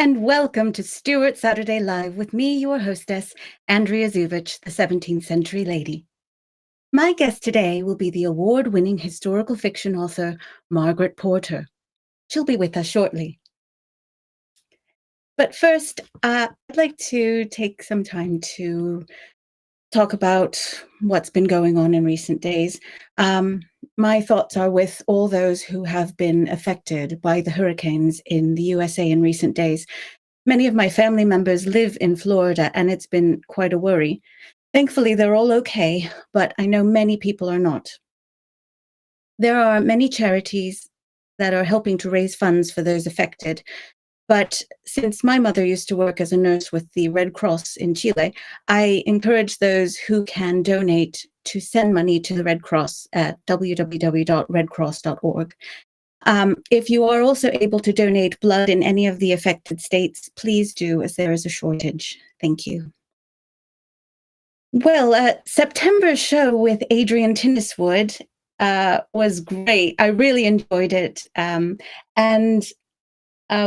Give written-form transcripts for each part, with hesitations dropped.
and welcome to Stuart Saturday Live with me, your hostess, Andrea Zuvich, the 17th century lady. My guest today will be the award-winning historical fiction author, Margaret Porter. She'll be with us shortly. But first, I'd like to take some time to talk about what's been going on in recent days. My thoughts are with all those who have been affected by the hurricanes in the USA in recent days. Many of my family members live in Florida, and it's been quite a worry. Thankfully, they're all okay, but I know many people are not. There are many charities that are helping to raise funds for those affected. But since my mother used to work as a nurse with the Red Cross in Chile, I encourage those who can donate to send money to the Red Cross at www.redcross.org. If you are also able to donate blood in any of the affected states, please do, as there is a shortage. Thank you. Well, September's show with Adrian Tinniswood was great. I really enjoyed it.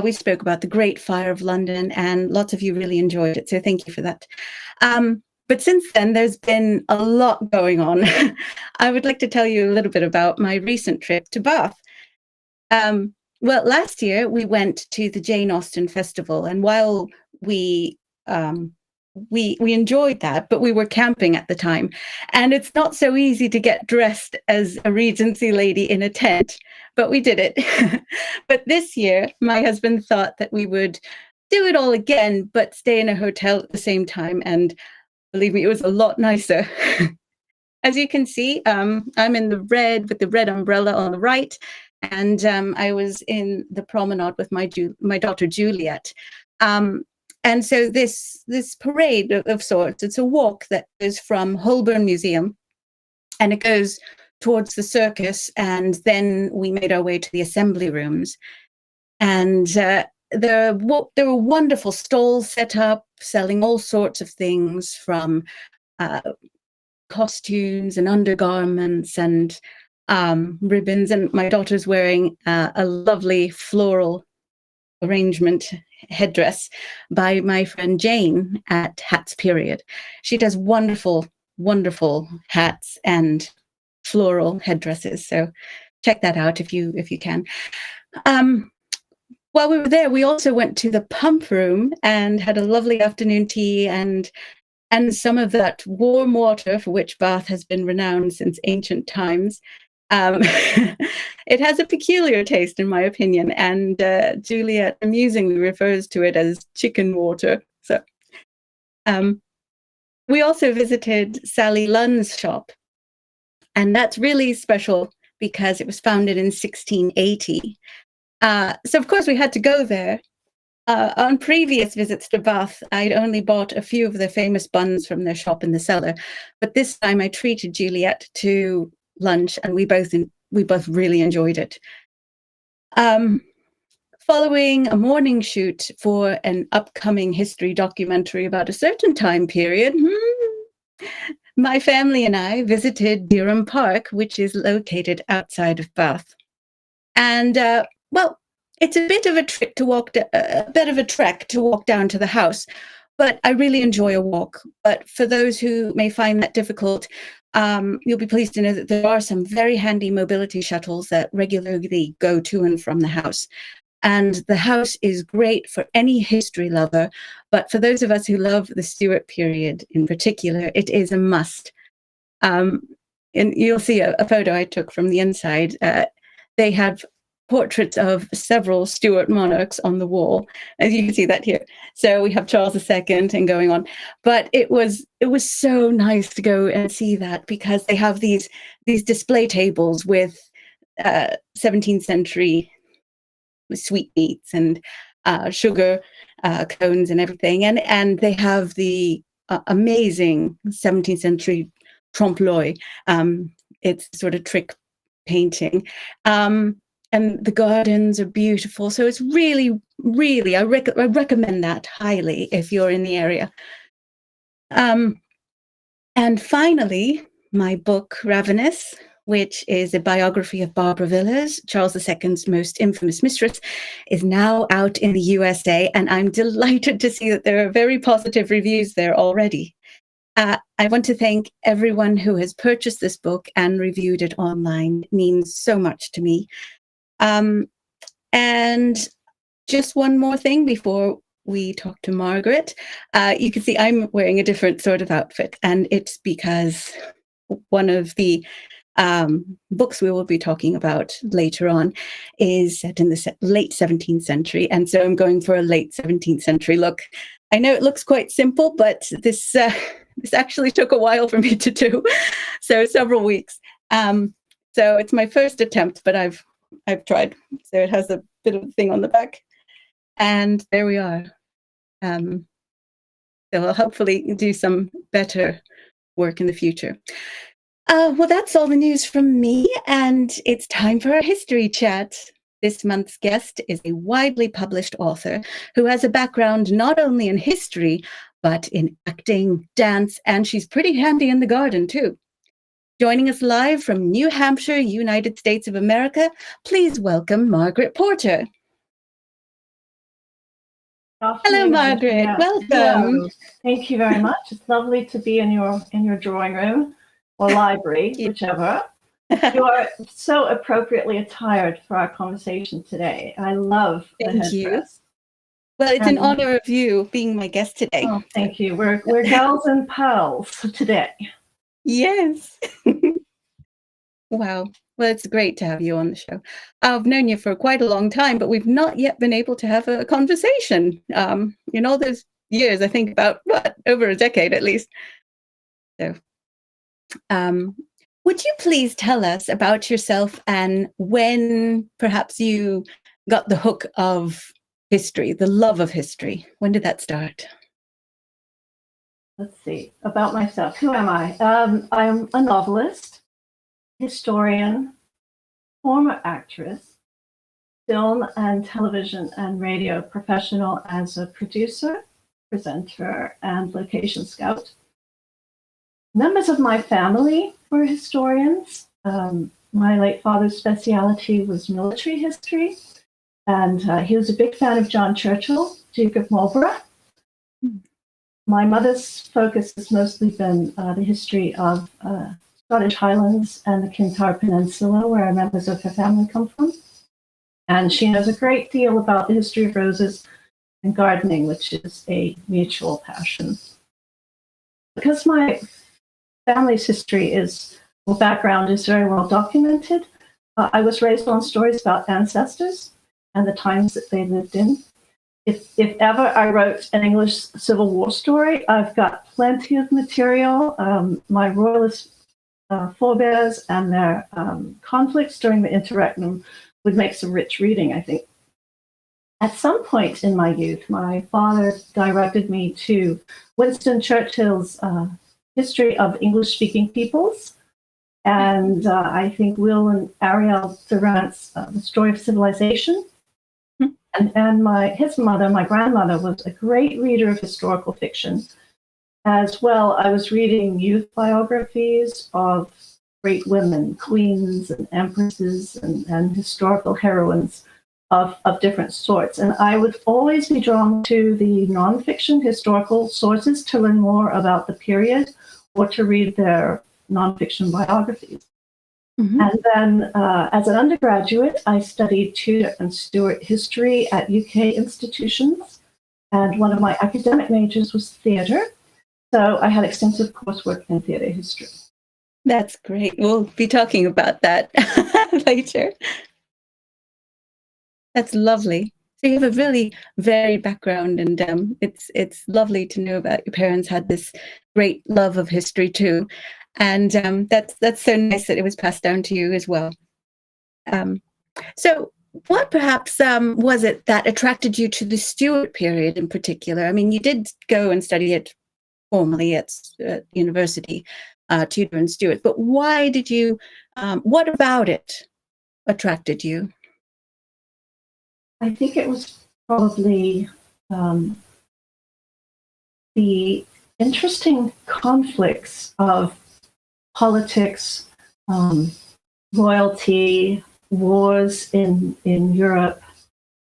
We spoke about the Great Fire of London, and lots of you really enjoyed it, so thank you for that. But since then, there's been a lot going on. I would like to tell you a little bit about my recent trip to Bath. Well, last year we went to the Jane Austen Festival, and while we enjoyed that, but we were camping at the time, and it's not so easy to get dressed as a Regency lady in a tent, but we did it. But this year, my husband thought that we would do it all again, but stay in a hotel at the same time, and believe me, it was a lot nicer. As you can see, I'm in the red with the red umbrella on the right, and I was in the promenade with my daughter Juliet. And so this parade of sorts, it's a walk that goes from Holborn Museum, and it goes towards the circus, and then we made our way to the assembly rooms. And there were wonderful stalls set up, selling all sorts of things from costumes and undergarments and ribbons. And my daughter's wearing a lovely floral arrangement headdress by my friend Jane at Hats Period. She does wonderful, wonderful hats and floral headdresses. So check that out if you can. While we were there, we also went to the pump room and had a lovely afternoon tea and some of that warm water for which Bath has been renowned since ancient times. It has a peculiar taste, in my opinion, and Juliet amusingly refers to it as chicken water. So, we also visited Sally Lunn's shop, and that's really special because it was founded in 1680. So, of course, we had to go there. On previous visits to Bath, I'd only bought a few of the famous buns from their shop in the cellar, but this time I treated Juliet to lunch, and we both really enjoyed it. Following a morning shoot for an upcoming history documentary about a certain time period, my family and I visited Dereham Park, which is located outside of Bath. And well, it's a bit of a trek to walk down to the house, but I really enjoy a walk. But for those who may find that difficult, you'll be pleased to know that there are some very handy mobility shuttles that regularly go to and from the house. And the house is great for any history lover, but for those of us who love the Stuart period in particular, it is a must. And you'll see a photo I took from the inside. They have portraits of several Stuart monarchs on the wall, as you can see that here. So we have Charles II and going on. But it was so nice to go and see that, because they have these display tables with 17th century sweetmeats and sugar cones and everything, and they have the amazing 17th century trompe-l'oeil. It's sort of trick painting. And the gardens are beautiful. So it's really, really, I recommend that highly if you're in the area. And finally, my book, Ravenous, which is a biography of Barbara Villiers, Charles II's most infamous mistress, is now out in the USA, and I'm delighted to see that there are very positive reviews there already. I want to thank everyone who has purchased this book and reviewed it online. It means so much to me. And just one more thing before we talk to Margaret. You can see I'm wearing a different sort of outfit, and it's because one of the books we will be talking about later on is set in the late 17th century. And so I'm going for a late 17th century look. I know it looks quite simple, but this actually took a while for me to do, so several weeks. So it's my first attempt, but I've tried. So it has a bit of a thing on the back, and there we are. So I'll hopefully do some better work in the future. Well, that's all the news from me, and it's time for our history chat. This month's guest is a widely published author who has a background not only in history, but in acting, dance, and she's pretty handy in the garden, too. Joining us live from New Hampshire, United States of America, please welcome Margaret Porter. Hello, Margaret. Welcome. Hello. Thank you very much. It's lovely to be in your drawing room or library, whichever. You are so appropriately attired for our conversation today. I love the headdress. Well, it's an honor of you being my guest today. Oh, thank you. We're gals and pals today. Yes. Wow. Well, it's great to have you on the show. I've known you for quite a long time, but we've not yet been able to have a conversation. In all those years, I think about, over a decade at least. So, would you please tell us about yourself and when perhaps you got the hook of history, the love of history? When did that start? Let's see. About myself. Who am I? I'm a novelist, historian, former actress, film and television and radio professional as a producer, presenter, and location scout. Members of my family were historians. My late father's specialty was military history, and he was a big fan of John Churchill, Duke of Marlborough. My mother's focus has mostly been the history of Scottish Highlands and the Kintyre Peninsula, where members of her family come from. And she knows a great deal about the history of roses and gardening, which is a mutual passion. Because my family's background is very well documented, I was raised on stories about ancestors and the times that they lived in. If ever I wrote an English Civil War story, I've got plenty of material. My royalist forebears and their conflicts during the interregnum would make some rich reading, I think. At some point in my youth, my father directed me to Winston Churchill's History of English-Speaking Peoples, and I think Will and Ariel Durant's The Story of Civilization. And his mother, my grandmother, was a great reader of historical fiction. As well, I was reading youth biographies of great women, queens and empresses and historical heroines of different sorts. And I would always be drawn to the nonfiction historical sources to learn more about the period or to read their nonfiction biographies. Mm-hmm. And then as an undergraduate, I studied Tudor and Stuart history at UK institutions. And one of my academic majors was theatre. So I had extensive coursework in theatre history. That's great. We'll be talking about that later. That's lovely. So you have a really varied background, and it's lovely to know about your parents had this great love of history too. And that's so nice that it was passed down to you as well. So what perhaps was it that attracted you to the Stuart period in particular? I mean, you did go and study it formally at university, Tudor and Stuart, but why did you, what about it attracted you? I think it was probably the interesting conflicts of politics, royalty, wars in Europe,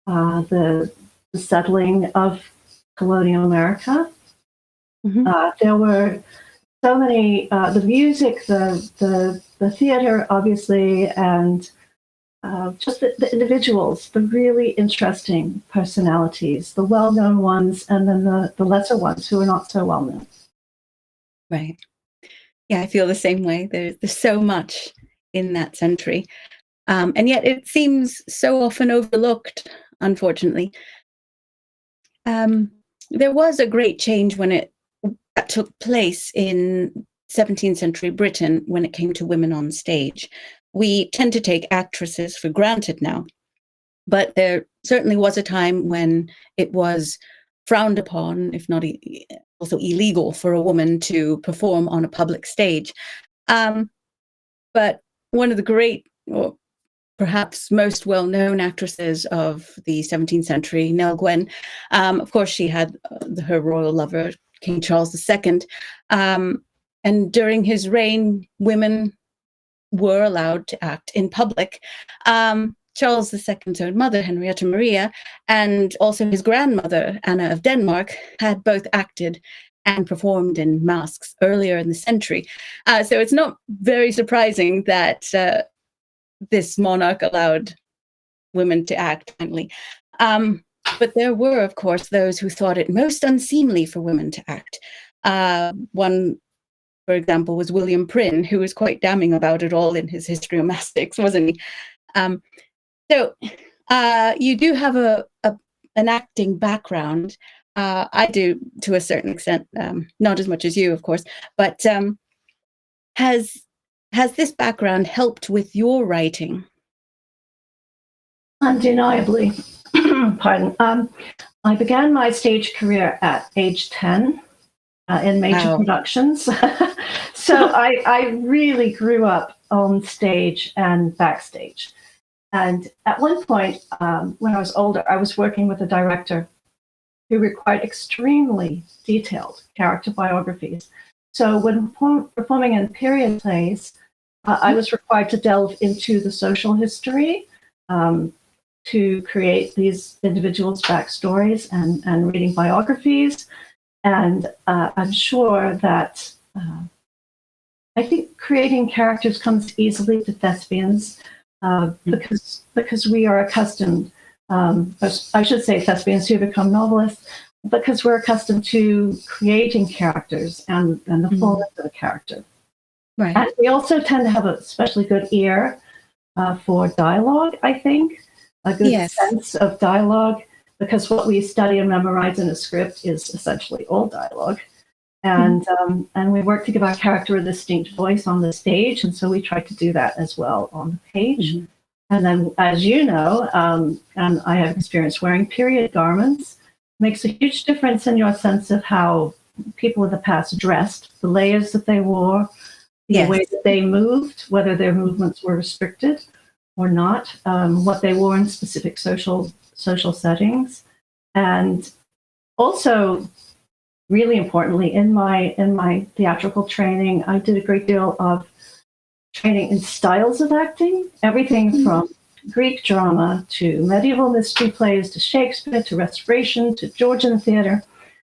the settling of colonial America. There were so many, the music, the theater, obviously, and just the individuals, the really interesting personalities, the well-known ones, and then the lesser ones who are not so well-known. Right. Yeah, I feel the same way. There's so much in that century. And yet it seems so often overlooked, unfortunately. There was a great change when that took place in 17th century Britain when it came to women on stage. We tend to take actresses for granted now, but there certainly was a time when it was frowned upon, if not also illegal, for a woman to perform on a public stage. But one of the great, or perhaps most well-known actresses of the 17th century, Nell Gwyn, of course, she had her royal lover, King Charles II. And during his reign, women were allowed to act in public. Charles II's own mother, Henrietta Maria, and also his grandmother, Anna of Denmark, had both acted and performed in masks earlier in the century. So it's not very surprising that this monarch allowed women to act finally. But there were, of course, those who thought it most unseemly for women to act. One, for example, was William Prynne, who was quite damning about it all in his History of Mastics, wasn't he? So you do have an acting background. I do, to a certain extent, not as much as you, of course, but has this background helped with your writing? Undeniably. Pardon. I began my stage career at age 10 in major productions. So I really grew up on stage and backstage. And at one point, when I was older, I was working with a director who required extremely detailed character biographies. So when performing in period plays, I was required to delve into the social history, to create these individuals' backstories and reading biographies. And I'm sure that I think creating characters comes easily to thespians because we are accustomed, I should say thespians who become novelists, because we're accustomed to creating characters and the fullness of a character. Right. And we also tend to have a especially good ear for dialogue, I think, a good sense of dialogue, because what we study and memorize in a script is essentially all dialogue. And we work to give our character a distinct voice on the stage, and so we try to do that as well on the page. And then, as you know, and I have experience wearing period garments, makes a huge difference in your sense of how people of the past dressed, the layers that they wore, the way that they moved, whether their movements were restricted or not, what they wore in specific social settings. And also, really importantly, in my theatrical training, I did a great deal of training in styles of acting, everything from Greek drama to medieval mystery plays to Shakespeare to Restoration to Georgian theater.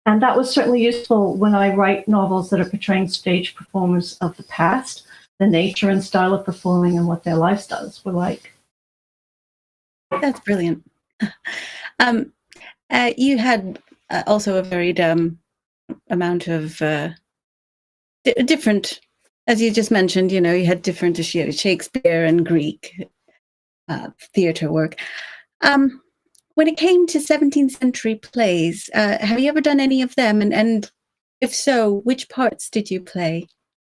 And that was certainly useful when I write novels that are portraying stage performers of the past, the nature and style of performing and what their lifestyles were like. That's brilliant. You had also a varied amount of different, as you just mentioned, you had different Shakespeare and Greek theatre work. When it came to 17th century plays, have you ever done any of them? And if so, which parts did you play?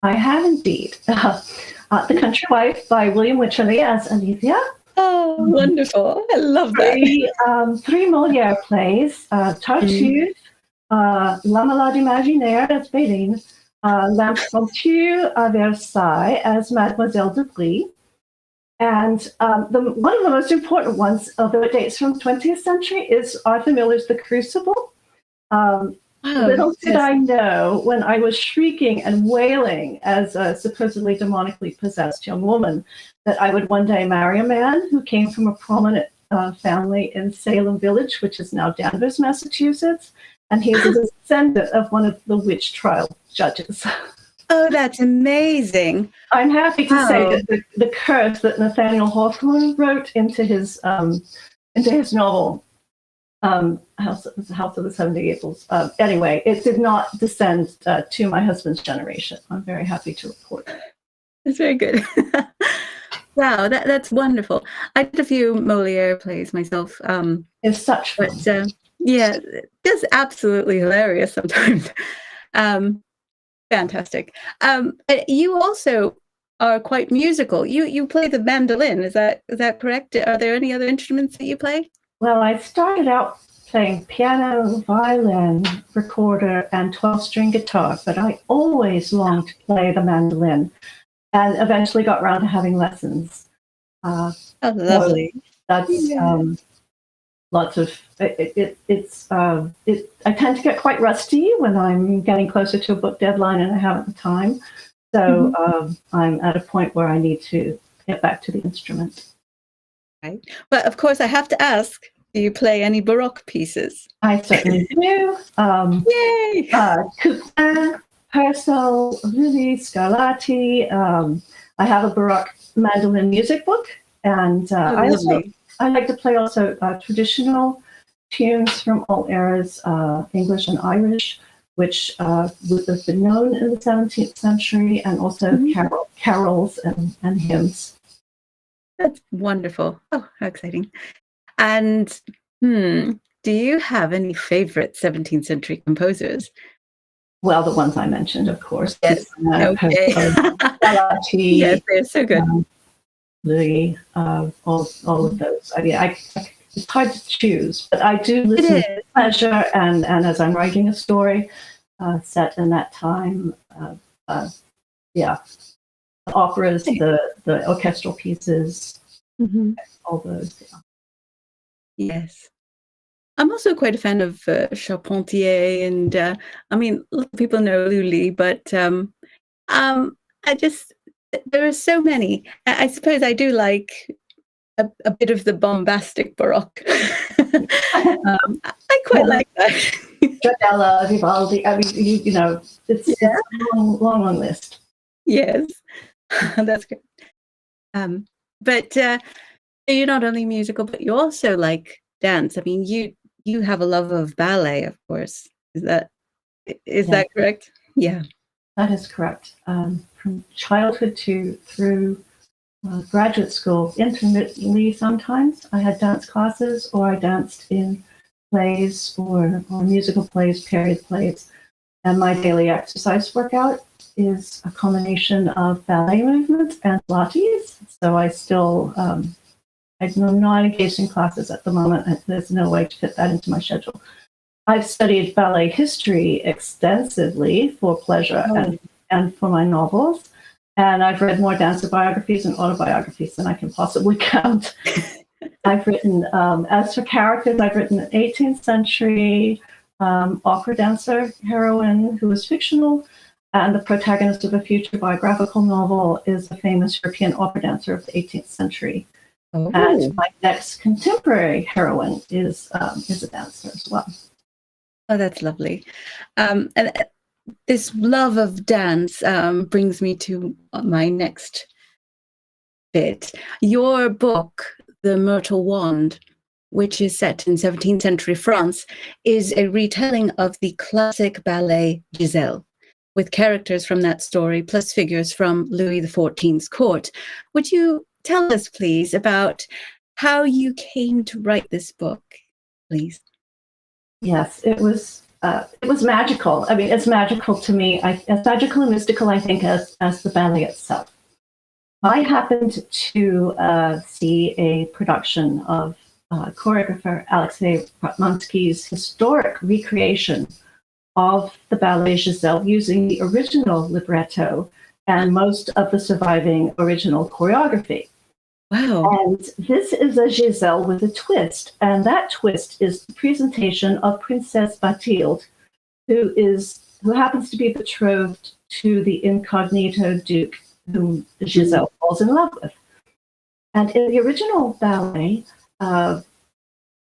I have indeed. The Country Wife by William Wycherley as Alethea. Oh, wonderful. I love that. Three Moliere plays, Tartuffe, La Malade Imaginaire as Béline, L'Impromptu à Versailles as Mademoiselle de Brie. And one of the most important ones, although it dates from the 20th century, is Arthur Miller's The Crucible. Oh, Little did yes. I know, when I was shrieking and wailing as a supposedly demonically possessed young woman, that I would one day marry a man who came from a prominent family in Salem Village, which is now Danvers, Massachusetts, and he is a descendant of one of the witch trial judges. Oh, that's amazing. I'm happy to say Wow. that the curse that Nathaniel Hawthorne wrote into his novel, House of the 70 Apples. Anyway, it did not descend to my husband's generation. I'm very happy to report. That's very good. Wow, that's wonderful. I did a few Molière plays myself, It's such fun. but yeah, just absolutely hilarious sometimes. Um, Fantastic. You also are quite musical. You play the mandolin. Is that correct? Are there any other instruments that you play? Well, I started out playing piano, violin, recorder, and 12-string guitar, but I always longed to play the mandolin and eventually got around to having lessons. Oh, lovely. That's Yeah. lots of I tend to get quite rusty when I'm getting closer to a book deadline and I haven't the time. So I'm at a point where I need to get back to the instrument. Right. But of course, I have to ask, do you play any Baroque pieces? I certainly do. Yay! Couperin, Purcell, Lully, Scarlatti. I have a Baroque mandolin music book, and Oh, lovely. I like to play also traditional tunes from all eras, English and Irish, which would have been known in the 17th century, and also carols and hymns. That's wonderful. Oh, how exciting. And do you have any favorite 17th century composers? Well, the ones I mentioned, of course. Yes. Okay. Scarlatti, Yes, they're so good. Louis, all of those. I mean, it's hard to choose, but I do listen with pleasure. And as I'm writing a story set in that time, the operas, the orchestral pieces, all those. Yeah. Yes. I'm also quite a fan of Charpentier, and I mean, a lot of people know Lully, but I just there are so many. I suppose I do like a bit of the bombastic Baroque. I quite like that. Stradella, Vivaldi. I mean, you know, it's a long list. Yes, that's good. But you're not only musical, but you also like dance. I mean, you have a love of ballet, of course. Is that that correct? Yeah. That is correct. From childhood through graduate school, intermittently sometimes I had dance classes, or I danced in plays or musical plays, period plays. And my daily exercise workout is a combination of ballet movements and Pilates. So I still, I'm not engaged in classes at the moment. There's no way to fit that into my schedule. I've studied ballet history extensively for pleasure and for my novels. And I've read more dancer biographies and autobiographies than I can possibly count. I've written, as for characters, I've written an 18th century opera dancer heroine who is fictional, and the protagonist of a future biographical novel is a famous European opera dancer of the 18th century. Oh. And my next contemporary heroine is a dancer as well. Oh, that's lovely. And this love of dance brings me to my next bit. Your book, The Myrtle Wand, which is set in 17th century France, is a retelling of the classic ballet Giselle, with characters from that story plus figures from Louis XIV's court. Would you tell us, please, about how you came to write this book, please? Yes, it was magical. I mean, it's magical to me. As magical and mystical, I think, as the ballet itself. I happened to see a production of choreographer Alexei Ratmansky's historic recreation of the ballet Giselle using the original libretto and most of the surviving original choreography. Wow. And this is a Giselle with a twist, and that twist is the presentation of Princess Bathilde, who happens to be betrothed to the incognito Duke, whom Giselle falls in love with. And in the original ballet,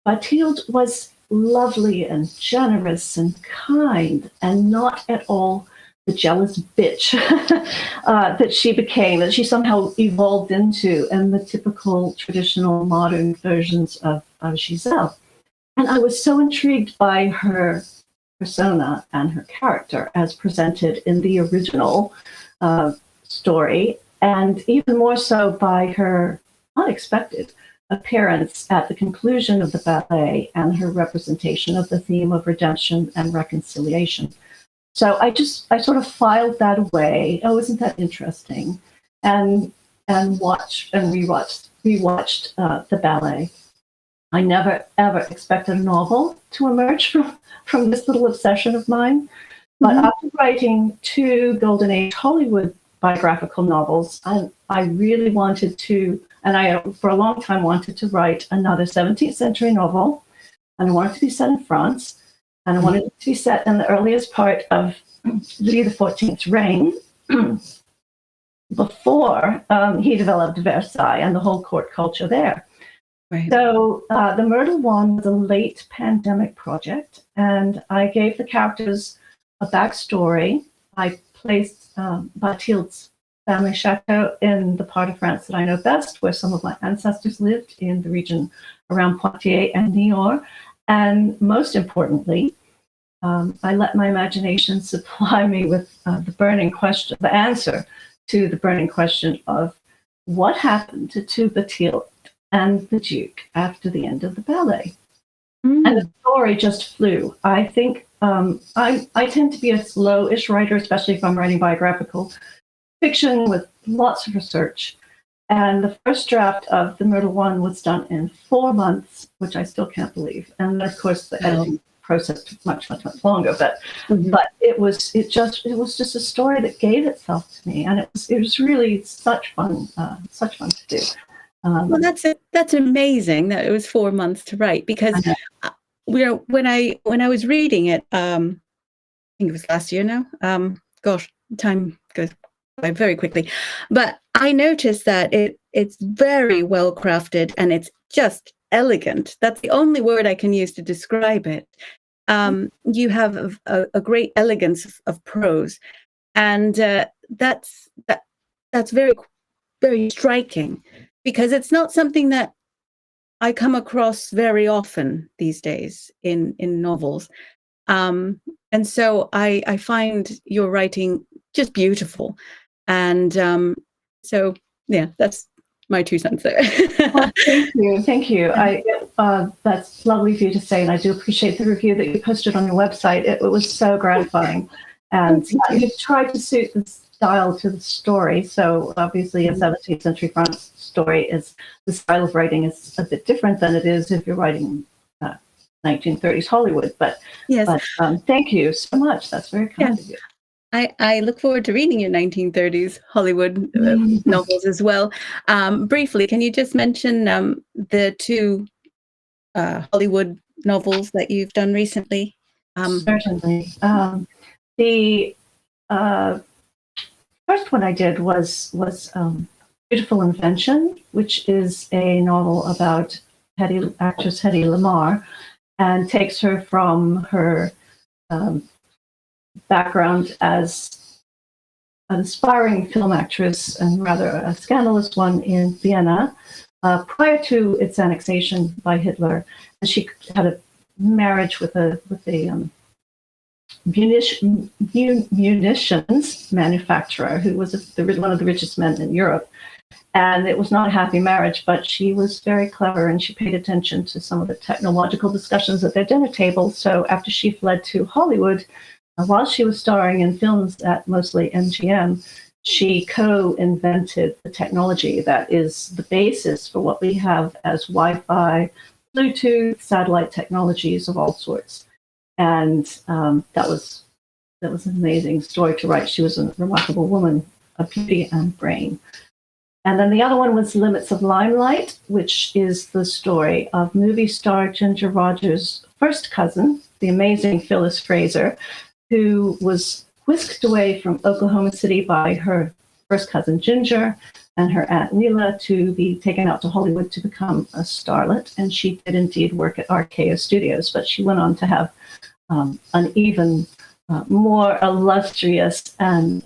Mathilde was lovely and generous and kind, and not at all the jealous bitch that she became, that she somehow evolved into in the typical traditional modern versions of Giselle. And I was so intrigued by her persona and her character as presented in the original story, and even more so by her unexpected appearance at the conclusion of the ballet and her representation of the theme of redemption and reconciliation. So I sort of filed that away. Oh, isn't that interesting? And watched and rewatched the ballet. I never ever expected a novel to emerge from this little obsession of mine. But after writing 2 Golden Age Hollywood biographical novels, I really wanted to, and I for a long time wanted to write another 17th century novel, and I wanted it to be set in France, and I wanted it to be set in the earliest part of Louis XIV's reign, before he developed Versailles and the whole court culture there. Right. So the Myrtle One was a late pandemic project, and I gave the characters a backstory. I placed Bathilde's family chateau in the part of France that I know best, where some of my ancestors lived, in the region around Poitiers and Niort. And most importantly, I let my imagination supply me with the answer to the burning question of what happened to Bathilde and the Duke after the end of the ballet. And the story just flew. I think I tend to be a slow-ish writer, especially if I'm writing biographical fiction with lots of research. And the first draft of The Myrtle One was done in 4 months, which I still can't believe. And of course, the editing process took much longer. But it was just a story that gave itself to me, and it was really such fun to do. Well, that's amazing that it was 4 months to write, because when I was reading it, I think it was last year now. Gosh, time goes by very quickly, but I noticed that it's very well crafted and it's just elegant. That's the only word I can use to describe it. You have a great elegance of prose, and that's very, very striking, because it's not something that I come across very often these days in novels. And so I find your writing just beautiful. And so, yeah, that's my 2 cents there. Well, thank you. That's lovely of you to say, and I do appreciate the review that you posted on your website. It was so gratifying. And you tried to suit the style to the story. So obviously a 17th century France story the style of writing is a bit different than it is if you're writing 1930s Hollywood. But thank you so much. That's very kind of you. I look forward to reading your 1930s Hollywood novels as well. Briefly, can you just mention the 2 Hollywood novels that you've done recently? Certainly. The first one I did was Beautiful Invention, which is a novel about actress Hedy Lamarr, and takes her from her background as an aspiring film actress, and rather a scandalous one, in Vienna prior to its annexation by Hitler. And she had a marriage with a munitions manufacturer who was one of the richest men in Europe. And it was not a happy marriage, but she was very clever, and she paid attention to some of the technological discussions at their dinner table. So after she fled to Hollywood, while she was starring in films at mostly MGM, she co-invented the technology that is the basis for what we have as Wi-Fi, Bluetooth, satellite technologies of all sorts. And that was an amazing story to write. She was a remarkable woman of beauty and brain. And then the other one was Limits of Limelight, which is the story of movie star Ginger Rogers' first cousin, the amazing Phyllis Fraser, who was whisked away from Oklahoma City by her first cousin Ginger and her aunt Leela to be taken out to Hollywood to become a starlet. And she did indeed work at RKO Studios, but she went on to have an even more illustrious and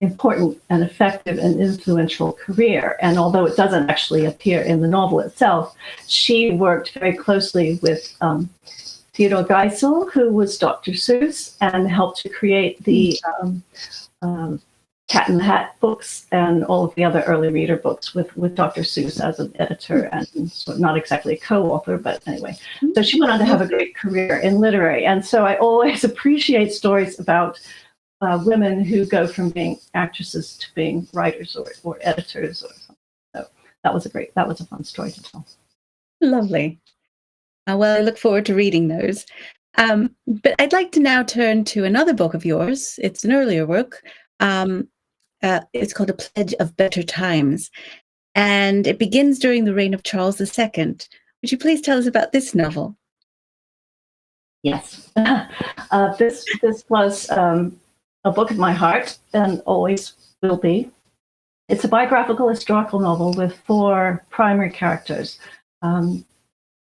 important and effective and influential career. And although it doesn't actually appear in the novel itself, she worked very closely with Theodore Geisel, who was Dr. Seuss, and helped to create the Cat in the Hat books and all of the other early reader books with Dr. Seuss as an editor and so not exactly a co-author, but anyway. So she went on to have a great career in literary. And so I always appreciate stories about women who go from being actresses to being writers or editors or something. So that was a fun story to tell. Lovely. Well, I look forward to reading those. But I'd like to now turn to another book of yours. It's an earlier work. It's called A Pledge of Better Times, and it begins during the reign of Charles II. Would you please tell us about this novel? Yes. This was a book of my heart and always will be. It's a biographical historical novel with 4 primary characters.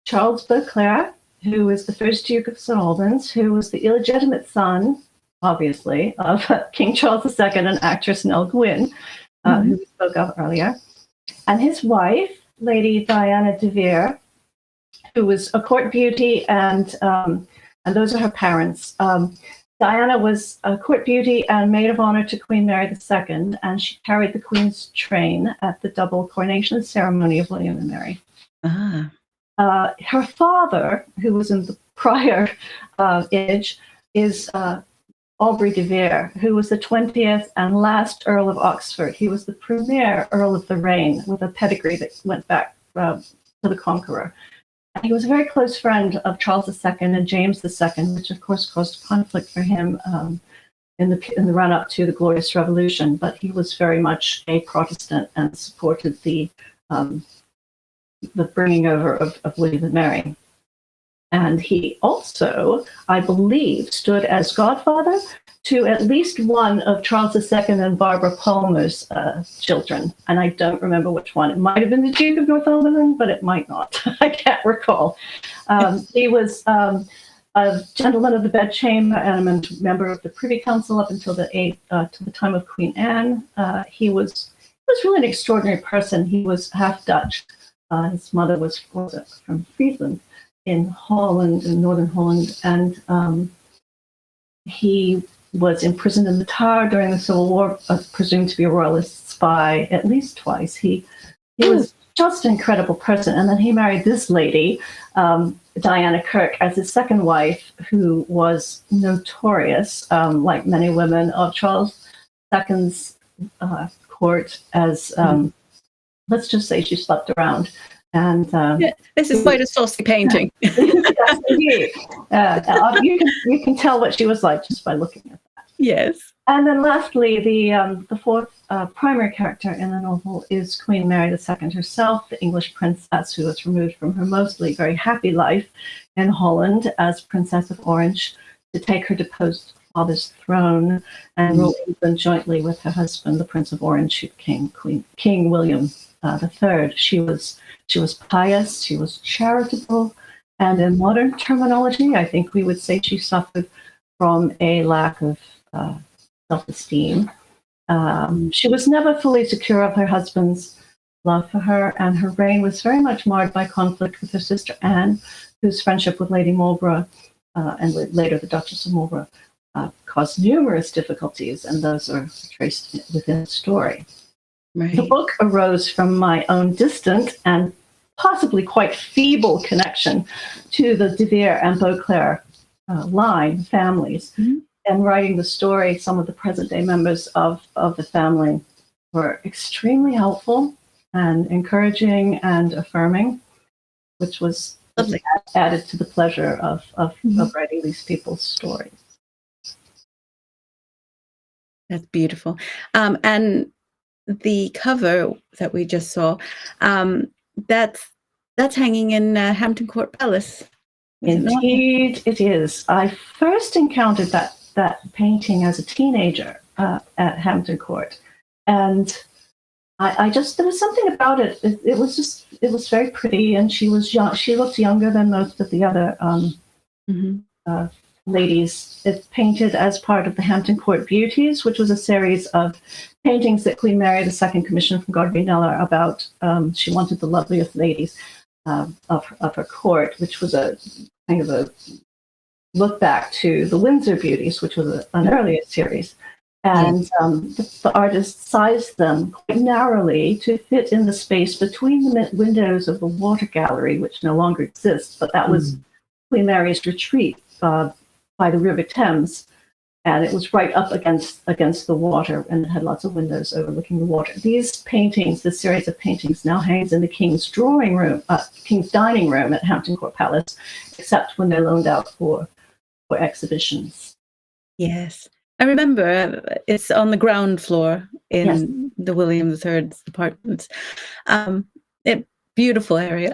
Charles Beauclerc, who was the first Duke of St. Albans, who was the illegitimate son, obviously, of King Charles II and actress Nell Gwynn, who we spoke of earlier, and his wife, Lady Diana de Vere, who was a court beauty, and those are her parents. Diana was a court beauty and maid of honor to Queen Mary II, and she carried the Queen's train at the double coronation ceremony of William and Mary. Her father, who was in the prior image, is Aubrey de Vere, who was the 20th and last Earl of Oxford. He was the premier Earl of the Reign with a pedigree that went back to the Conqueror. He was a very close friend of Charles II and James II, which of course caused conflict for him in the run-up to the Glorious Revolution. But he was very much a Protestant and supported the bringing over of William and Mary. And he also, I believe, stood as godfather to at least one of Charles II and Barbara Palmer's children. And I don't remember which one. It might have been the Duke of Northumberland, but it might not. I can't recall. He was a gentleman of the bedchamber and a member of the Privy Council up until to the time of Queen Anne. He was really an extraordinary person. He was half Dutch. His mother was from Friesland in Holland, in northern Holland, and he was imprisoned in the Tower during the Civil War, presumed to be a royalist spy at least twice. He was just an incredible person. And then he married this lady, Diana Kirk, as his second wife, who was notorious, like many women of Charles II's court, as let's just say she slept around. And this is quite a saucy painting. Yes, indeed. You can tell what she was like just by looking at that. Yes. And then lastly, the 4th primary character in the novel is Queen Mary II herself, the English princess who was removed from her mostly very happy life in Holland as Princess of Orange to take her deposed father's throne and rule England jointly with her husband, the Prince of Orange, who became King William III. She was pious, she was charitable, and in modern terminology, I think we would say she suffered from a lack of self-esteem. She was never fully secure of her husband's love for her, and her reign was very much marred by conflict with her sister Anne, whose friendship with Lady Marlborough and later the Duchess of Marlborough caused numerous difficulties, and those are traced within the story. Right. The book arose from my own distant and possibly quite feeble connection to the de Vere and Beauclerc line families. Mm-hmm. And writing the story, some of the present-day members of the family were extremely helpful and encouraging and affirming, which was added to the pleasure of writing these people's stories. That's beautiful. And the cover that we just saw, that's hanging in Hampton Court Palace. is it not? Indeed, it is. I first encountered that painting as a teenager at Hampton Court, and I just, there was something about it. It was very pretty, and she was young. She looked younger than most of the other ladies. It's painted as part of the Hampton Court Beauties, which was a series of paintings that Queen Mary II commissioned from Gardiner about. She wanted the loveliest ladies of her court, which was a kind of a look back to the Windsor Beauties, which was an earlier series. And the artist sized them quite narrowly to fit in the space between the windows of the water gallery, which no longer exists, but that was Queen Mary's retreat by the River Thames. And it was right up against the water, and it had lots of windows overlooking the water. These paintings, this series of paintings, now hangs in the King's dining room at Hampton Court Palace, except when they're loaned out for exhibitions. Yes. I remember it's on the ground floor in the William III's apartments. Beautiful area.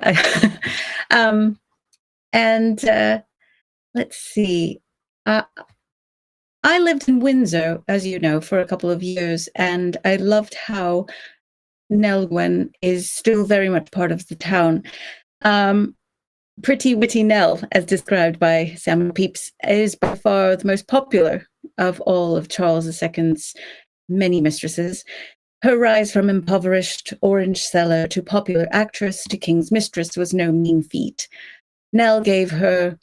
Let's see. I lived in Windsor, as you know, for a couple of years, and I loved how Nelgwen is still very much part of the town. Pretty Witty Nell, as described by Samuel Pepys, is by far the most popular of all of Charles II's many mistresses. Her rise from impoverished orange seller to popular actress to king's mistress was no mean feat. Nell gave her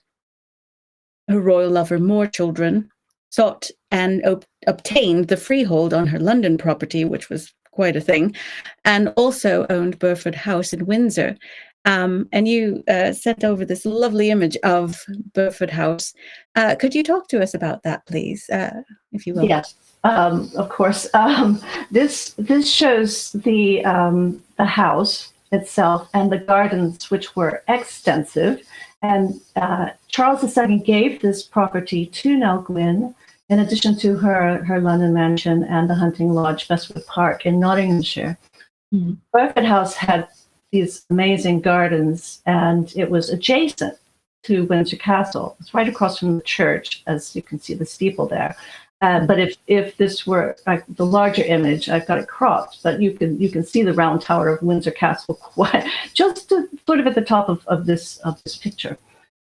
royal lover more children, sought and obtained the freehold on her London property, which was quite a thing, and also owned Burford House in Windsor. And you sent over this lovely image of Burford House. Could you talk to us about that, please, if you will? Yes, of course. This shows the house itself and the gardens, which were extensive. And Charles II gave this property to Nell Gwyn, in addition to her London mansion and the hunting lodge, Bestwood Park in Nottinghamshire. Burford House had these amazing gardens, and it was adjacent to Windsor Castle. It's right across from the church, as you can see the steeple there. But if this were like the larger image, I've got it cropped, but you can see the round tower of Windsor Castle quite just sort of at the top of this picture,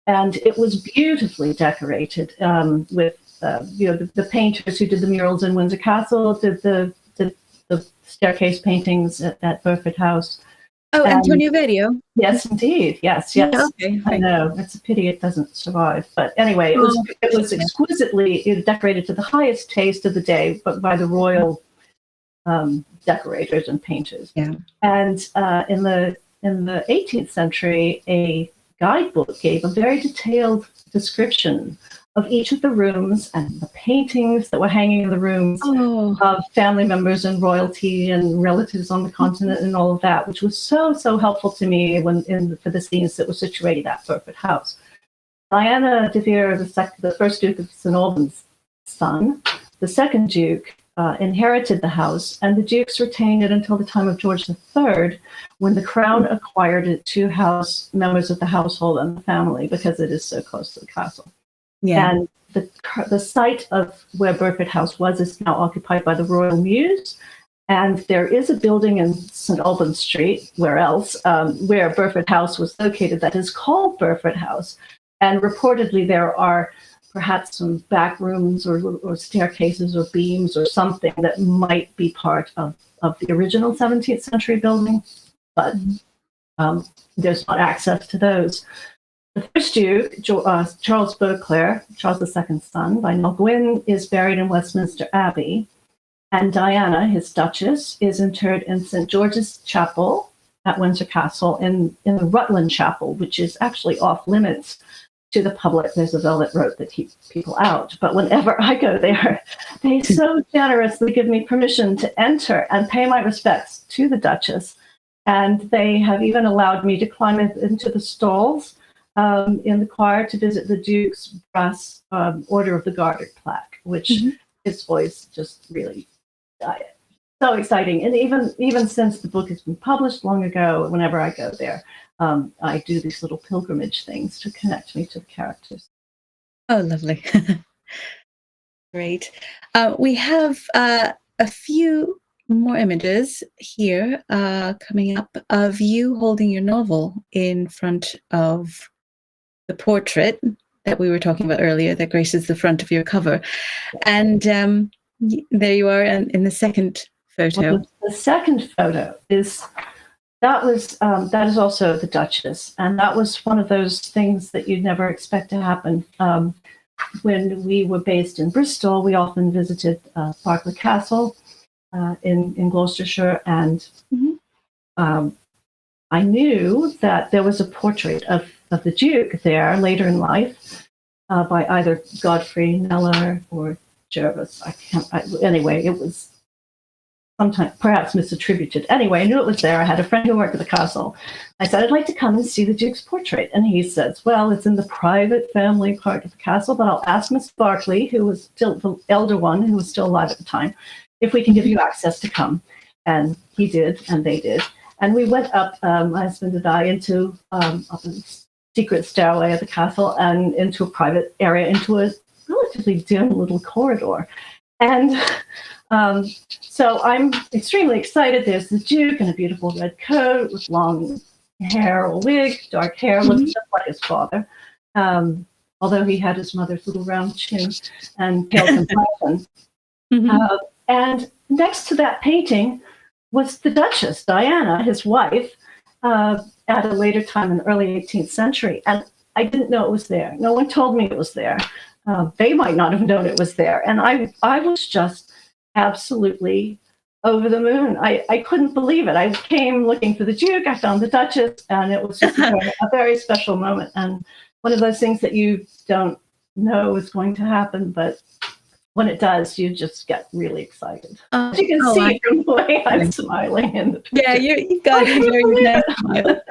and it was beautifully decorated with the painters who did the murals in Windsor Castle did the staircase paintings at Burford House. Oh, Antonio Vedio. Yes, indeed. Yes. Yeah, okay. I know. It's a pity it doesn't survive. But anyway, it was exquisitely decorated to the highest taste of the day, but by the royal decorators and painters. Yeah. And in the 18th century, a guidebook gave a very detailed description of each of the rooms and the paintings that were hanging in the rooms of family members and royalty and relatives on the continent and all of that, which was so helpful to me for the scenes that were situated at Burford House. Diana de Vere, the first Duke of St. Albans' son, the second Duke, inherited the house, and the Dukes retained it until the time of George III, when the Crown acquired it to house members of the household and the family, because it is so close to the castle. Yeah. And the site of where Burford House was is now occupied by the Royal Mews, and there is a building in St. Albans Street, where Burford House was located, that is called Burford House, and reportedly there are perhaps some back rooms or staircases or beams or something that might be part of the original 17th century building, but there's not access to those. The first Duke, Charles Beauclerc, Charles II's son, by Nell Gwyn, is buried in Westminster Abbey, and Diana, his Duchess, is interred in St. George's Chapel at Windsor Castle in the Rutland Chapel, which is actually off limits to the public. There's a velvet rope that keeps people out. But whenever I go there, they so generously give me permission to enter and pay my respects to the Duchess. And they have even allowed me to climb into the stalls in the choir to visit the Duke's brass Order of the Garter plaque, which is always just really so exciting. And even since the book has been published long ago, whenever I go there, I do these little pilgrimage things to connect me to the characters. Oh, lovely. Great. We have a few more images here coming up of you holding your novel in front of the portrait that we were talking about earlier that graces the front of your cover. And there you are in the second photo. Well, the second photo is that is also the Duchess, and that was one of those things that you'd never expect to happen. When we were based in Bristol, we often visited Berkeley Castle in Gloucestershire, and I knew that there was a portrait of the Duke there later in life by either Godfrey Kneller or Jervis. Anyway, it was sometimes perhaps misattributed. Anyway, I knew it was there. I had a friend who worked at the castle. I said, I'd like to come and see the Duke's portrait. And he says, well, it's in the private family part of the castle, but I'll ask Miss Barclay, who was still the elder one, who was still alive at the time, if we can give you access to come. And he did, and they did. And we went up, my husband and I, into up a secret stairway at the castle and into a private area, into a relatively dim little corridor. And so I'm extremely excited. There's the Duke in a beautiful red coat with long hair or wig, dark hair, looks just like his father, although he had his mother's little round chin and pale complexion. And next to that painting was the Duchess, Diana, his wife, at a later time in the early 18th century. And I didn't know it was there. No one told me it was there. They might not have known it was there. And I was just absolutely over the moon. I couldn't believe it. I came looking for the Duke. I found the Duchess, and it was just a very special moment. And one of those things that you don't know is going to happen, but when it does, you just get really excited. As you can see from the way I'm smiling in the picture. Yeah, you got a very nice smile.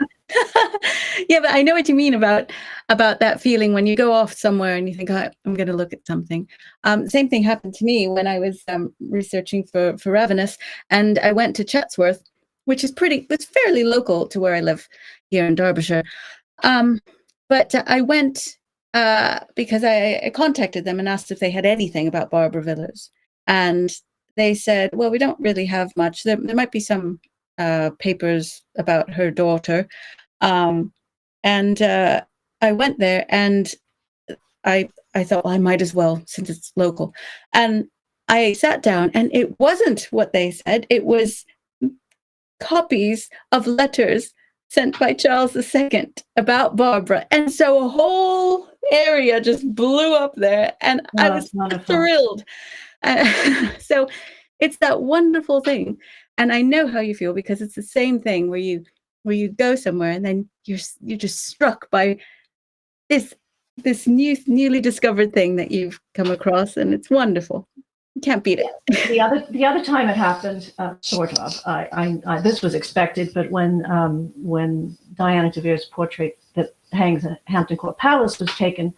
Yeah, but I know what you mean about that feeling when you go off somewhere and you think, oh, I'm going to look at something. Same thing happened to me when I was researching for Ravenous, and I went to Chatsworth, which is it's fairly local to where I live here in Derbyshire. But I went because I contacted them and asked if they had anything about Barbara Villiers, and they said, well, we don't really have much. There might be some papers about her daughter. And I went there, and I thought, well, I might as well, since it's local. And I sat down, and it wasn't what they said. It was copies of letters sent by Charles II about Barbara. And so a whole area just blew up there, and I was thrilled. So it's that wonderful thing. And I know how you feel, because it's the same thing where you go somewhere and then you're just struck by this newly discovered thing that you've come across, and it's wonderful. You can't beat it. The other time it happened, sort of. I this was expected, but when Diana de Vere's portrait that hangs at Hampton Court Palace was taken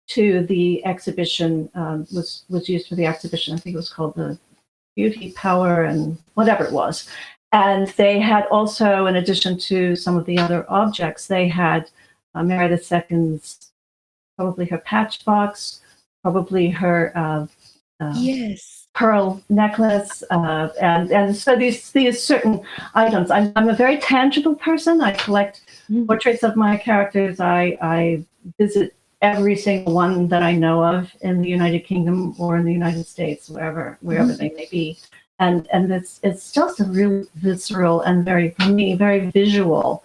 to the exhibition, was used for the exhibition. I think it was called the Beauty, Power, and whatever it was. And they had also, in addition to some of the other objects, they had Mary II's, probably her patchbox, probably her pearl necklace, and so these certain items. I'm a very tangible person. I collect portraits of my characters. I visit every single one that I know of in the United Kingdom or in the United States, wherever they may be. And it's just a really visceral and for me, very visual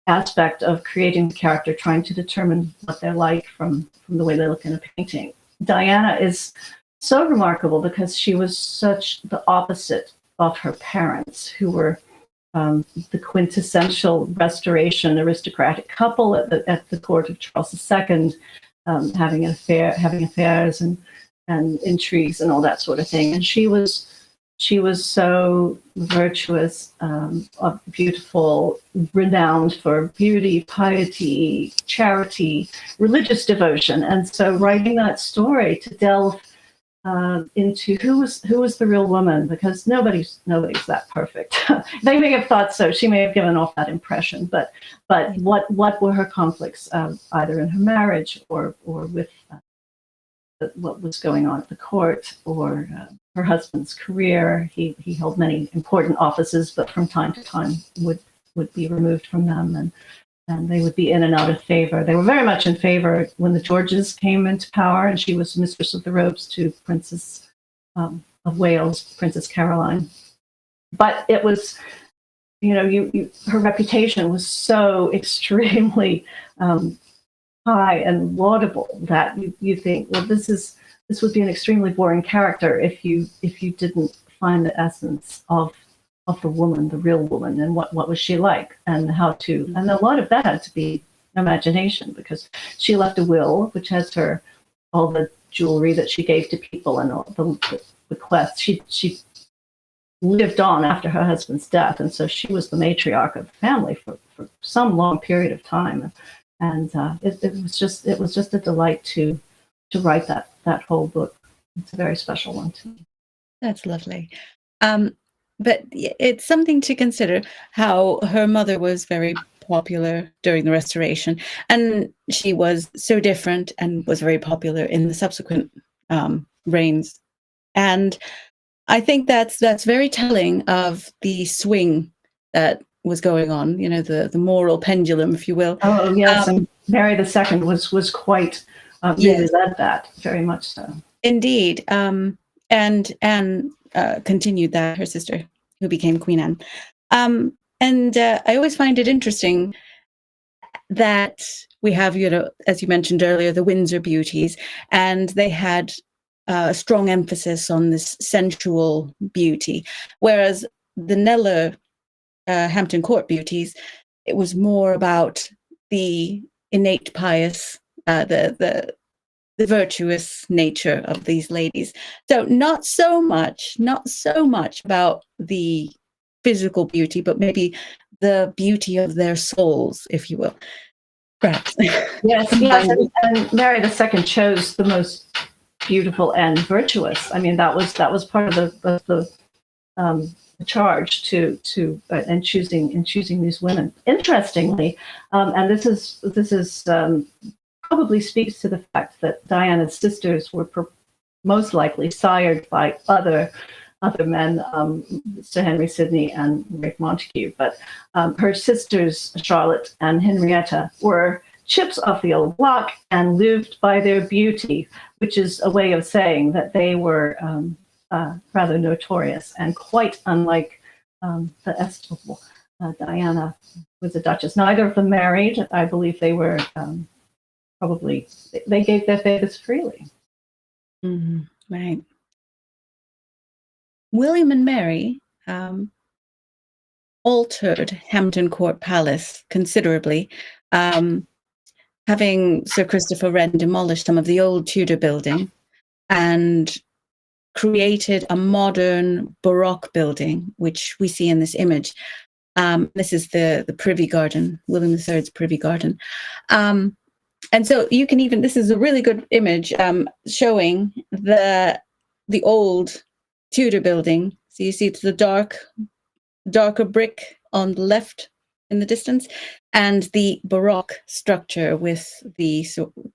aspect of creating the character, trying to determine what they're like from the way they look in a painting. Diana is so remarkable because she was such the opposite of her parents, who were the quintessential Restoration aristocratic couple at the court of Charles II, having affairs and intrigues and all that sort of thing. And she was so virtuous, beautiful, renowned for beauty, piety, charity, religious devotion. And so writing that story to delve into who was the real woman, because nobody's that perfect. They may have thought so. She may have given off that impression, but what were her conflicts, either in her marriage or with what was going on at the court, or her husband's career. He held many important offices, but from time to time would be removed from them, and they would be in and out of favor. They were very much in favor when the Georges came into power, and she was mistress of the robes to Princess of Wales, Princess Caroline. But it was, her reputation was so extremely high and laudable that you think, well, this would be an extremely boring character if you didn't find the essence of the woman, the real woman, and what was she like, and and a lot of that had to be imagination, because she left a will which has all the jewelry that she gave to people and all the bequests. She lived on after her husband's death, and so she was the matriarch of the family for some long period of time. And it was just a delight to write that whole book. It's a very special one to me. That's lovely. But it's something to consider how her mother was very popular during the Restoration, and she was so different and was very popular in the subsequent reigns. And I think that's very telling of the swing that was going on, the moral pendulum, if you will. Oh, yes. And Mary II was quite, really led that, very much so. Indeed. And continued that, her sister, who became Queen Anne. And I always find it interesting that we have, as you mentioned earlier, the Windsor beauties, and they had a strong emphasis on this sensual beauty, whereas the Kneller Hampton Court beauties, it was more about the innate pious, the virtuous nature of these ladies. So not so much about the physical beauty, but maybe the beauty of their souls, if you will. Perhaps. Yes, and Mary II chose the most beautiful and virtuous. I mean, that was part of the charge to and choosing these women. Interestingly, and this is probably speaks to the fact that Diana's sisters were most likely sired by other men, Sir Henry Sidney and Ralph Montague. But her sisters, Charlotte and Henrietta, were chips off the old block and lived by their beauty, which is a way of saying that they were rather notorious and quite unlike the estimable Diana was a duchess. Neither of them married. I believe they were probably, they gave their favors freely. Mm-hmm. Right. William and Mary altered Hampton Court Palace considerably, having Sir Christopher Wren demolish some of the old Tudor building and created a modern Baroque building, which we see in this image. This is the Privy Garden, William III's Privy Garden. And so you can even, this is a really good image showing the old Tudor building. So you see it's the darker brick on the left in the distance, and the Baroque structure with the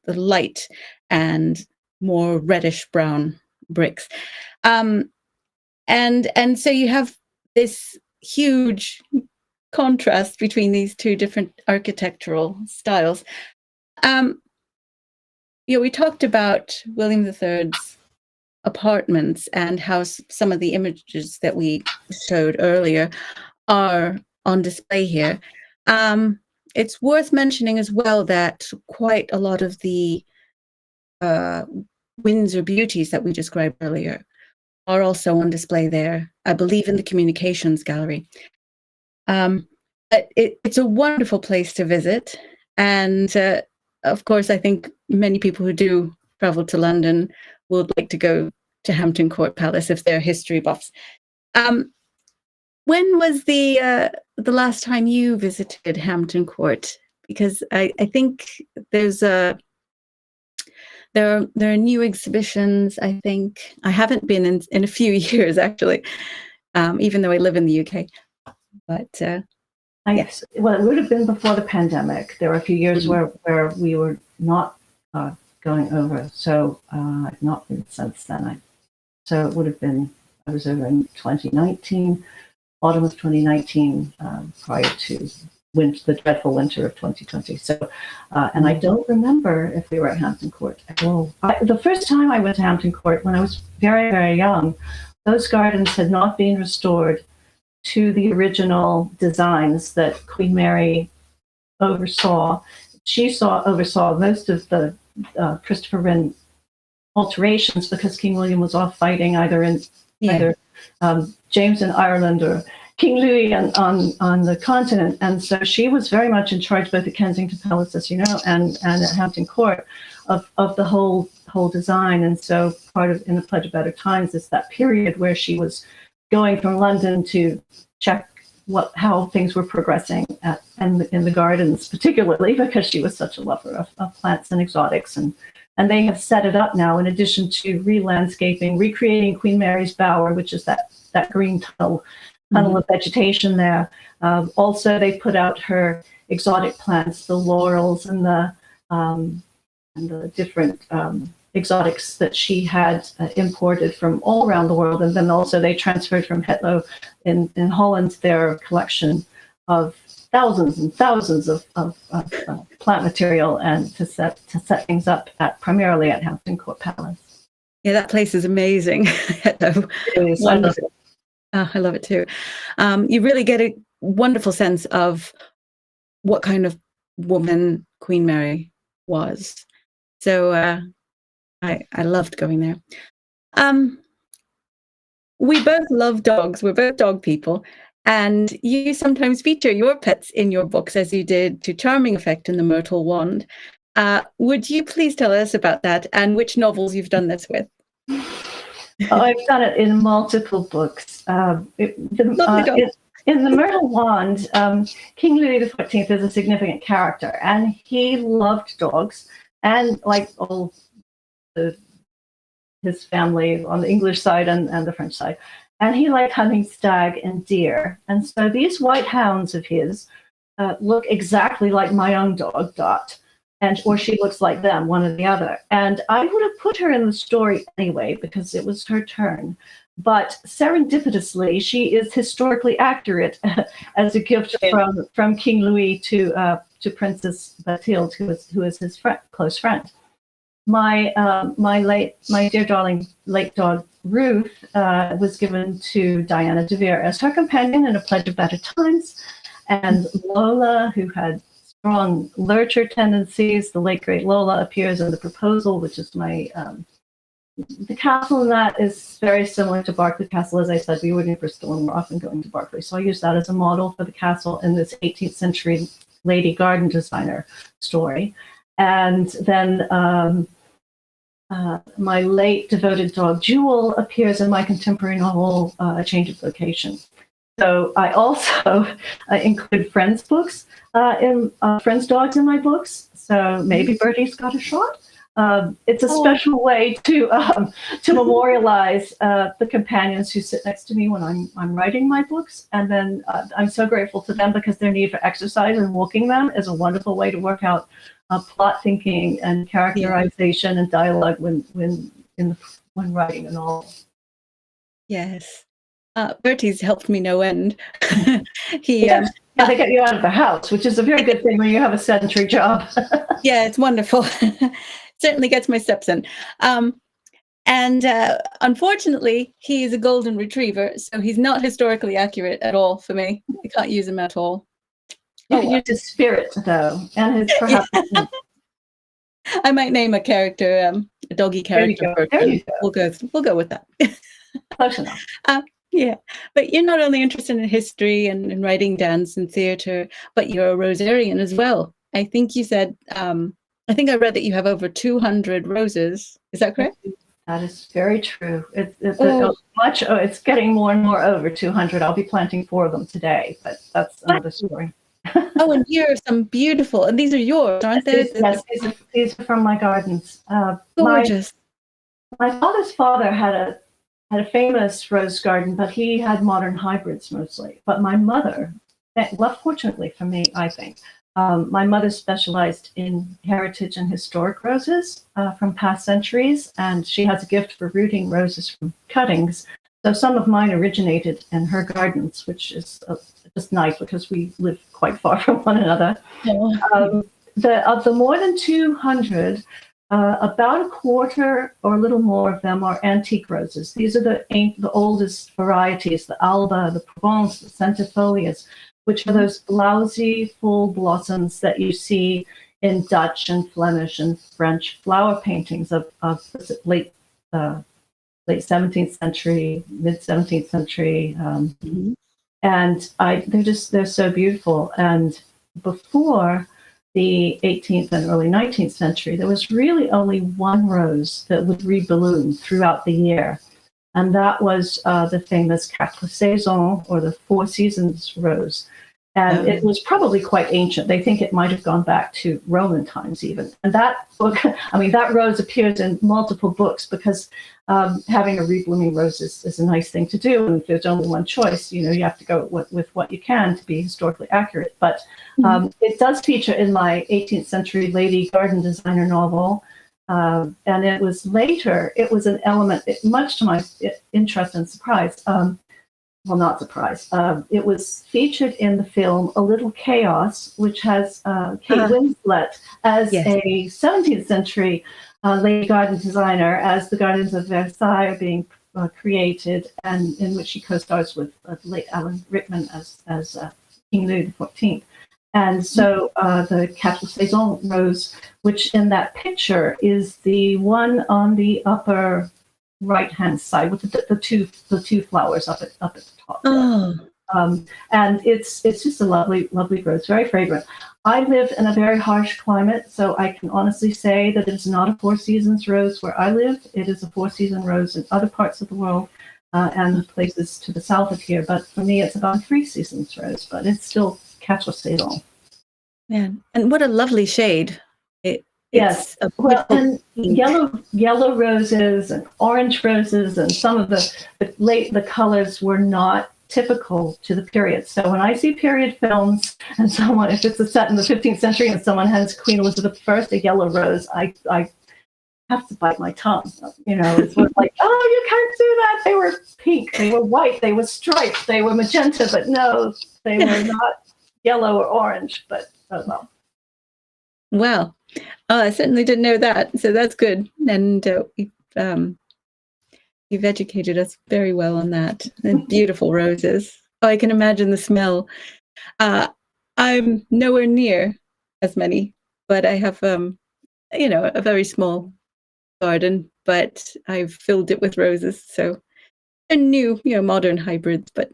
light and more reddish brown bricks. And so you have this huge contrast between these two different architectural styles. We talked about William III's apartments and how some of the images that we showed earlier are on display here. It's worth mentioning as well that quite a lot of the Windsor beauties that we described earlier are also on display there, I believe in the Communications Gallery. But it's a wonderful place to visit. And of course, I think many people who do travel to London would like to go to Hampton Court Palace if they're history buffs. When was the last time you visited Hampton Court? Because I think there's there are new exhibitions. I think I haven't been in a few years actually, even though I live in the UK. But yes, well, it would have been before the pandemic. There were a few years where we were not going over, so I've not been since then. So it would have been, I was over in 2019, autumn of 2019, prior to the dreadful winter of 2020. So, and I don't remember if we were at Hampton Court at all. The first time I went to Hampton Court, when I was very, very young, those gardens had not been restored to the original designs that Queen Mary oversaw. She oversaw most of the Christopher Wren alterations because King William was off fighting either James in Ireland or King Louis on the continent. And so she was very much in charge both at Kensington Palace, as you know, and at Hampton Court of the whole design. And so part of In the Pledge of Better Times is that period where she was going from London to check how things were progressing in the gardens, particularly because she was such a lover of plants and exotics. And they have set it up now, in addition to re-landscaping, recreating Queen Mary's Bower, which is that green tunnel of vegetation there. Also, they put out her exotic plants, the laurels and the different exotics that she had imported from all around the world. And then also they transferred from Hetlo in Holland their collection of thousands and thousands of plant material, and to set things up primarily at Hampton Court Palace. Yeah, that place is amazing. Hetlo. It is. I love it. I love it too. You really get a wonderful sense of what kind of woman Queen Mary was. So I loved going there. We both love dogs. We're both dog people. And you sometimes feature your pets in your books, as you did to charming effect in The Myrtle Wand. Would you please tell us about that and which novels you've done this with? I've done it in multiple books. In The Myrtle Wand, King Louis XIV is a significant character, and he loved dogs, and like all his family on the English side and the French side. And he liked hunting stag and deer. And so these white hounds of his look exactly like my own dog, Dot, or she looks like them, one or the other. And I would have put her in the story anyway because it was her turn. But serendipitously, she is historically accurate as a gift from King Louis to Princess Bathilde, who is his close friend. My dear darling late dog Ruth was given to Diana de Vere as her companion in A Pledge of Better Times, and Lola, who had strong lurcher tendencies, the late great Lola, appears in The Proposal, which is the castle in that is very similar to Berkeley Castle. As I said, we were in Bristol and we're often going to Berkeley, so I use that as a model for the castle in this 18th century lady garden designer story. And then my late devoted dog Jewel appears in my contemporary novel A Change of Location. So I also include friends' books, friends' dogs in my books. So maybe Bertie's got a shot. It's a special way to memorialize the companions who sit next to me when I'm writing my books. And then I'm so grateful to them because their need for exercise and walking them is a wonderful way to work out plot thinking and characterization and dialogue when writing a novel. Yes. Bertie's helped me no end. They get you out of the house, which is a very good thing when you have a sedentary job. Yeah, it's wonderful. Certainly gets my steps in. And unfortunately, he is a golden retriever, so he's not historically accurate at all for me. I can't use him at all. You can use his spirit, though, and his perhaps. I might name a character, a doggy character. There you go. We'll go with that. Close enough. Yeah, but you're not only interested in history and in writing, dance, and theatre, but you're a Rosarian as well. I think you said, I think I read that you have over 200 roses. Is that correct? That is very true. It's getting more and more over 200. I'll be planting 4 of them today, but that's another story. Oh, and here are some beautiful, and these are yours, aren't they? Yes, these are from my gardens. Gorgeous. My father's father had a famous rose garden, but he had modern hybrids mostly. But my mother, well, fortunately for me, I think, my mother specialized in heritage and historic roses from past centuries, and she has a gift for rooting roses from cuttings. So some of mine originated in her gardens, which is just nice because we live quite far from one another. Oh. Of the more than 200, about a quarter or a little more of them are antique roses. These are the oldest varieties, the Alba, the Provence, the Centifolias, which are those blousy, full blossoms that you see in Dutch and Flemish and French flower paintings of late 17th century, mid 17th century. And they're so beautiful. And before the 18th and early 19th century, there was really only one rose that would rebloom throughout the year. And that was the famous Quatre Saisons, or the Four Seasons rose. And it was probably quite ancient. They think it might have gone back to Roman times even. And that book, that rose appears in multiple books because having a reblooming rose is a nice thing to do. And if there's only one choice, you have to go with what you can to be historically accurate. But it does feature in my 18th century lady garden designer novel. And it was an element, much to my interest and surprise. Well, not surprise. It was featured in the film A Little Chaos, which has Kate Winslet as a 17th century lady garden designer, as the gardens of Versailles are being created, and in which she co-stars with the late Alan Rickman as King Louis XIV. And so the Quatre Saisons rose, which in that picture is the one on the upper right-hand side with the two flowers up at the top. And it's just a lovely rose, very fragrant. I live in a very harsh climate, so I can honestly say that it's not a Four Seasons rose where I live. It is a four-season rose in other parts of the world and places to the south of here. But for me, it's about a three-seasons rose, but it's still Quatre Saisons. Man, and what a lovely shade. Yes, well, and yellow roses and orange roses and some of the colors were not typical to the period. So when I see period films and if it's a set in the 15th century and someone has Queen Elizabeth I, a yellow rose, I have to bite my tongue. It's sort of like, oh, you can't do that. They were pink, they were white, they were striped, they were magenta, but no, they were not yellow or orange. But oh well. Well, I certainly didn't know that, so that's good. And you've educated us very well on that. And beautiful roses. Oh, I can imagine the smell. I'm nowhere near as many, but I have, a very small garden, but I've filled it with roses. So they're new, modern hybrids, but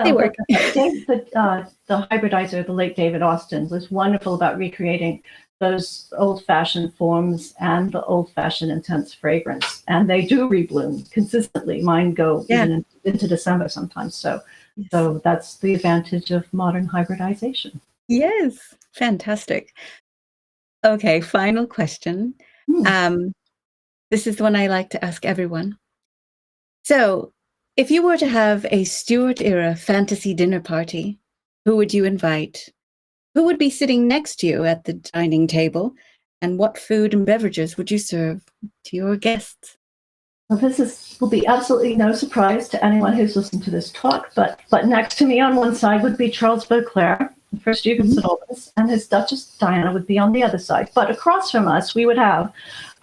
they work. The hybridizer, the late David Austin, was wonderful about recreating those old-fashioned forms and the old-fashioned intense fragrance. And they do rebloom consistently. Mine go even into December sometimes. So that's the advantage of modern hybridization. Yes, fantastic. Okay, final question. This is the one I like to ask everyone. So, if you were to have a Stuart-era fantasy dinner party, who would you invite? Who would be sitting next to you at the dining table? And what food and beverages would you serve to your guests? Well, will be absolutely no surprise to anyone who's listened to this talk, but next to me on one side would be Charles Beauclerc, the first Duke of St. Albans, and his Duchess Diana would be on the other side. But across from us, we would have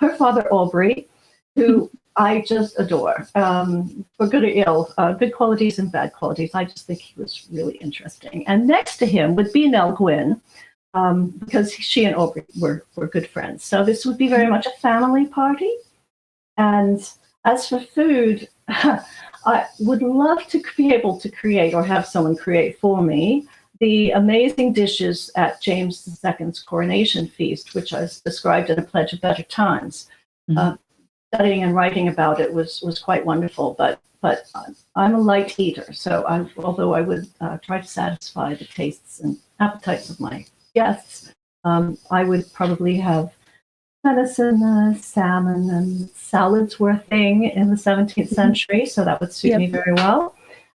her father Aubrey, who I just adore, for good or ill, good qualities and bad qualities. I just think he was really interesting. And next to him would be Nell Gwyn, because she and Aubrey were good friends. So this would be very much a family party. And as for food, I would love to be able to create or have someone create for me the amazing dishes at James II's coronation feast, which is described in A Pledge of Better Times. studying and writing about it was quite wonderful. But I'm a light eater, so although I would try to satisfy the tastes and appetites of my guests, I would probably have venison, salmon, and salads were a thing in the 17th century, so that would suit me very well.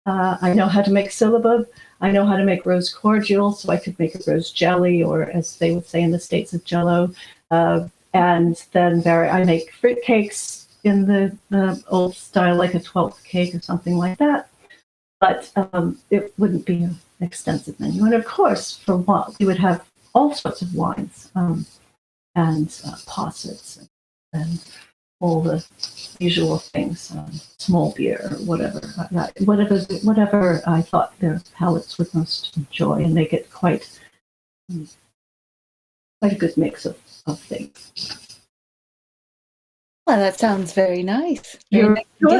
I know how to make syllabub. I know how to make rose cordial, so I could make a rose jelly, or as they would say in the States, a jello. And then I make fruit cakes in the old style, like a 12th cake or something like that. But it wouldn't be an extensive menu. And of course, for wine, we would have all sorts of wines and possets and all the usual things, small beer or whatever I thought their palates would most enjoy, and make it quite a good mix of things. Well, that sounds very nice. You're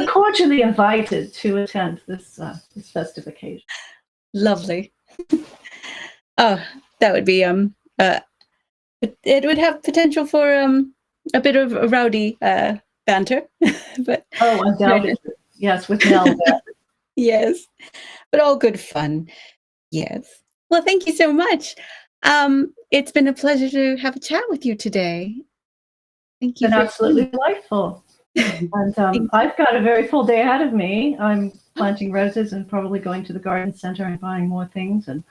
cordially invited to attend this festive occasion. Lovely. Oh, that would be it would have potential for a bit of rowdy banter, but undoubtedly, yes, with Nell there. Yes, but all good fun. Yes. Well, thank you so much. It's been a pleasure to have a chat with you today. Thank you. It's been absolutely delightful. And I've got a very full day ahead of me. I'm planting roses and probably going to the garden center and buying more things. And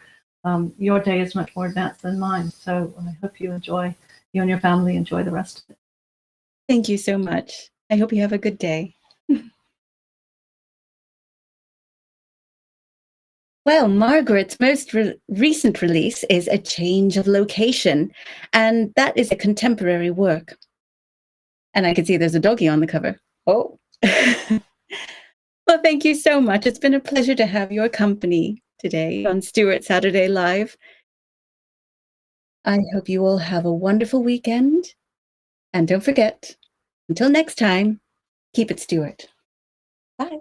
your day is much more advanced than mine. So I hope you and your family enjoy the rest of it. Thank you so much. I hope you have a good day. Well, Margaret's most recent release is A Change of Location, and that is a contemporary work. And I can see there's a doggy on the cover. Oh. Well, thank you so much. It's been a pleasure to have your company today on Stuart Saturday Live. I hope you all have a wonderful weekend. And don't forget, until next time, keep it Stuart. Bye.